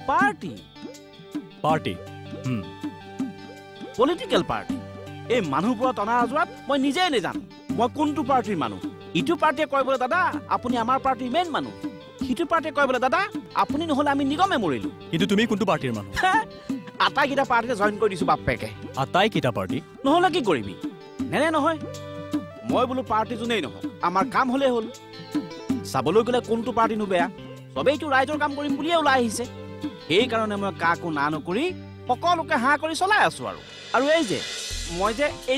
Party party political party এই মানুহবোৰৰ টনা আজোৱাত মই নিজেই নেজানো মই কোনটো পাৰ্টিৰ মানুহ ইটো পাৰ্টিয়ে কয় বোলে দাদা আপুনি আমাৰ পাৰ্টিৰ মেইন মানুহ সিটো পাৰ্টিয়ে কয় বোলে দাদা আপুনি নহ'লে আমি নিগমে মৰিলো কিন্তু তুমি কোনটো পাৰ্টিৰ মানুহ আটাইকেইটা পাৰ্টিতে জইন কৰি দিছো বাপেকে আটাইকেইটা পাৰ্টি নহ'লে কি কৰিবি নেনে নহয় মই বোলো পাৰ্টি যোনেই নহওক আমাৰ কাম হ'লেই হ'ল চাবলৈ গ'লে কোনটো পাৰ্টিনো বেয়া চবেইতো ৰাইজৰ কাম কৰিম বুলিয়ে ওলাই আহিছে সেইকাৰণে মই কাকো না নকৰি সকলোকে হাঁ কৰি চলাই আছো আৰু এই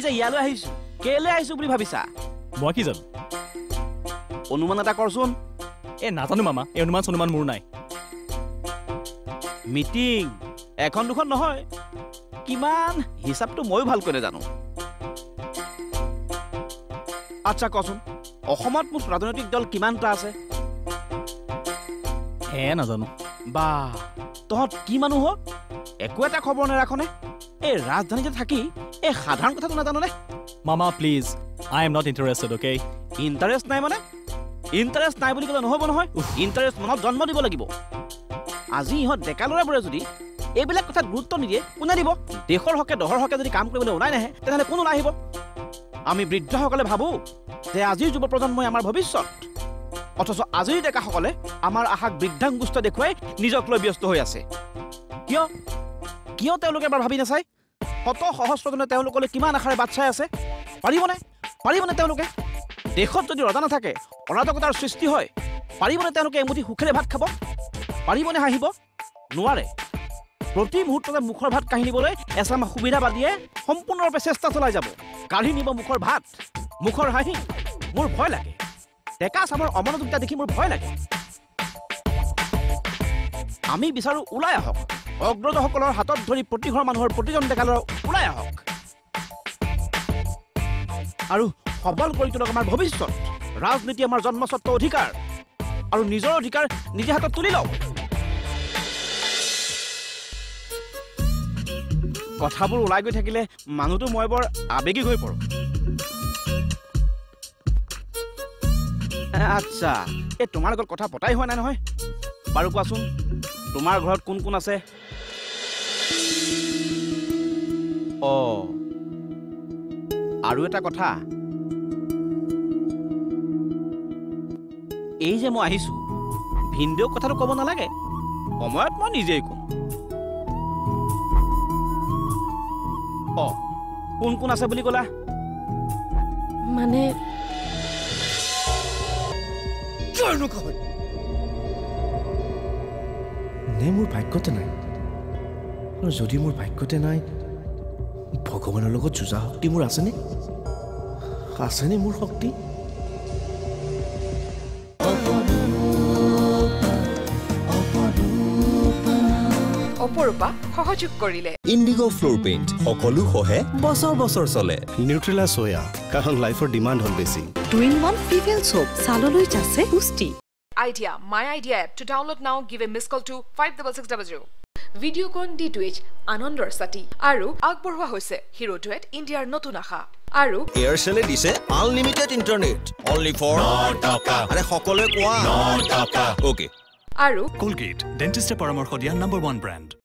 যে ইয়ালৈ আহিছো কেলে আহিছো বুলি ভাবিছা মই কি জানো অনুমান এটা কৰচোন নাজানো মামা এই অনুমান মোৰ নাই মিটিং এখন দুখন নহয় কিমান হিচাপটো ময়ো ভালকৈ নাজানো আচ্ছা কচোন অসমত মুঠ ৰাজনৈতিক দল কিমানটা আছে নাজানো বা তহঁত কি মানুহ একো এটা খবৰ নেৰাখনে এই ৰাজধানীতে থাকি এই সাধাৰণ কথাটো নাজাননে মামা please I am not interested okay interest নাই মানে ইণ্টাৰেষ্ট নাই বুলি ক'লে নহ'ব নহয় ইণ্টাৰেষ্ট মনত জন্ম দিব লাগিব আজি ইহঁত ডেকা ল'ৰাবোৰে যদি এইবিলাক কথাত গুৰুত্ব নিদিয়ে কোনে দিব দেশৰ হকে দহৰ হকে যদি কাম কৰিবলৈ ওলাই নাহে তেনেহ'লে কোন ওলাই আহিব আমি বৃদ্ধসকলে ভাবোঁ যে আজিৰ যুৱ প্ৰজন্মই আমাৰ ভৱিষ্যত অথচ আজিৰ ডেকাসকলে আমাৰ আশাক বৃদ্ধাংগুষ্ঠ দেখুৱাই নিজক লৈ ব্যস্ত হৈ আছে কিয় তেওঁলোকে এবাৰ ভাবি নাচায় শত সহস্ৰজনে তেওঁলোকলৈ কিমান আশাৰে বাট চাই আছে পাৰিবনে তেওঁলোকে দেশত যদি ৰজা নাথাকে অৰাজকতাৰ সৃষ্টি হয় পাৰিবনে তেওঁলোকে এমুঠি সুখেৰে ভাত খাব পাৰিবনে হাঁহিব নোৱাৰে প্ৰতি মুহূৰ্ততে মুখৰ ভাত কাঢ়ি নিবলৈ এচাম সুবিধাবাদীয়ে সম্পূৰ্ণৰূপে চেষ্টা চলাই যাব কাঢ়ি নিব মুখৰ ভাত মুখৰ হাঁহি মোৰ ভয় লাগে ডেকা চামৰ অমনোযোগিতা দেখি মোৰ ভয় লাগে আমি বিচাৰো ওলাই আহক অগ্ৰজসকলৰ হাতত ধৰি প্ৰতিঘৰ মানুহৰ প্ৰতিজন ডেকা ল'ৰা ওলাই আহক আৰু সবল কৰি তোলক আমাৰ ভৱিষ্যত ৰাজনীতি আমাৰ জন্মস্বত্ব অধিকাৰ আৰু নিজৰ অধিকাৰ নিজে হাতত তুলি লওক কথাবোৰ ওলাই গৈ থাকিলে মানুহটো মই বৰ আবেগিক হৈ পৰোঁ আচ্ছা এই তোমাৰ লগত কথা পতাই হোৱা নাই নহয় বাৰু কোৱাচোন তোমাৰ ঘৰত কোন কোন আছে আৰু এটা কথা এই যে মই আহিছো ভিনদেউ কথাটো ক'ব নালাগে সময়ত মই নিজেই কম কোন কোন আছে বুলি ক'লা মানে মোৰ ভাগ্যতে নাই আৰু যদি মোৰ ভাগ্যতে নাই ভগৱানৰ লগত যুঁজা শক্তি মোৰ আছেনে মোৰ শক্তি অপৰূপা সহযোগ কৰিলে ইণ্ডিগো ফ্লোৰ পেইণ্ট সকলো সহে বছৰ চলে নিউট্ৰেলা সোয়া কাৰণ লাইফৰ ডিমাণ্ড হ'ল বেছি 2-in-1 ফিভেল সোপ সাললৈ যাচ্ছে পুষ্টি Idea, my idea app. To download now, give a missed call to 56600. Videocon D2H, Anandor Sati. Aru, Akborwa hoise, Hero Duet, India's notun akha. Aru, Aircel dise unlimited internet. Only for no taka. Are hokole kwa no taka. Okay. Aru, Colgate, dentist paramorkho dia #1 brand.